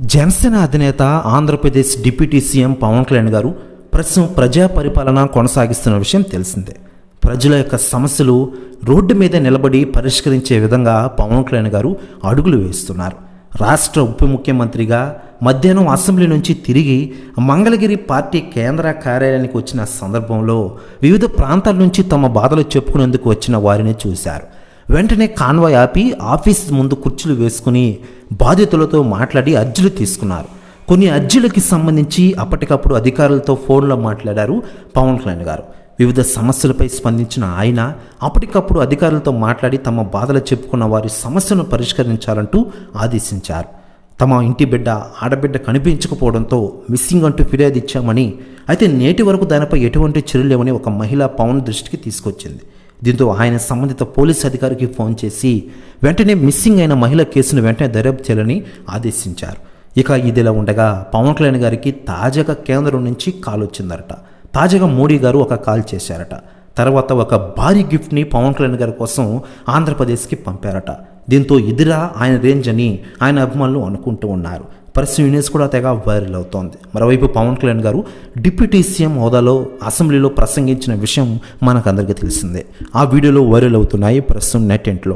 జనసేన అధినేత Andhra Pradesh deputy CM Pawan Kalyan గారు ప్రస్తుతం ప్రజా పరిపాలన కొనసాగిస్తున్న విషయం తెలిసిందే. ప్రజల యొక్క సమస్యలు రోడ్డు మీద నిలబడి పరిష్కరించే విధంగా పవన్ కళ్యాణ్ గారు అడుగులు వేస్తున్నారు. రాష్ట్ర ఉప ముఖ్యమంత్రిగా మధ్యాహ్నం అసెంబ్లీ నుంచి తిరిగి మంగళగిరి పార్టీ కేంద్ర కార్యాలయానికి వచ్చిన సందర్భంలో వివిధ ప్రాంతాల నుంచి తమ బాధలు చెప్పుకునేందుకు వచ్చిన వారిని చూశారు. వెంటనే కాన్వాయ్ ఆపి ఆఫీస్ ముందు కుర్చీలు వేసుకుని బాధితులతో మాట్లాడి అర్జీలు తీసుకున్నారు. కొన్ని అర్జీలకి సంబంధించి అప్పటికప్పుడు అధికారులతో ఫోన్లో మాట్లాడారు పవన్ కళ్యాణ్ గారు. వివిధ సమస్యలపై స్పందించిన ఆయన అప్పటికప్పుడు అధికారులతో మాట్లాడి తమ బాధలు చెప్పుకున్న వారి సమస్యను పరిష్కరించాలంటూ ఆదేశించారు. తమ ఇంటి బిడ్డ ఆడబిడ్డ కనిపించకపోవడంతో మిస్సింగ్ అంటూ ఫిర్యాదు ఇచ్చామని, అయితే నేటి వరకు దానిపై ఎటువంటి చర్యలు లేవని ఒక మహిళ పవన్ దృష్టికి తీసుకొచ్చింది. దీంతో ఆయన సంబంధిత పోలీసు అధికారికి ఫోన్ చేసి వెంటనే మిస్సింగ్ అయిన మహిళ కేసును వెంటనే దర్యాప్తు చేయాలని ఆదేశించారు. ఇక ఇదిలా ఉండగా పవన్ కళ్యాణ్ గారికి తాజాగా కేంద్రం నుంచి కాల్ వచ్చిందరట. తాజాగా మోడీ గారు ఒక కాల్ చేశారట. తర్వాత ఒక భారీ గిఫ్ట్ని పవన్ కళ్యాణ్ గారి కోసం ఆంధ్రప్రదేశ్కి పంపారట. దీంతో ఇదిరా ఆయన రేంజ్ అని ఆయన అభిమానులు అనుకుంటూ ఉన్నారు. ప్రస్తుతం న్యూస్ కూడా తెగ వైరల్ అవుతోంది. మరోవైపు పవన్ కళ్యాణ్ గారు డిప్యూటీ సీఎం హోదాలో అసెంబ్లీలో ప్రసంగించిన విషయం మనకందరికీ తెలిసిందే. ఆ వీడియోలో వైరల్ అవుతున్నాయి ప్రస్తుతం నెట్టింట్లో.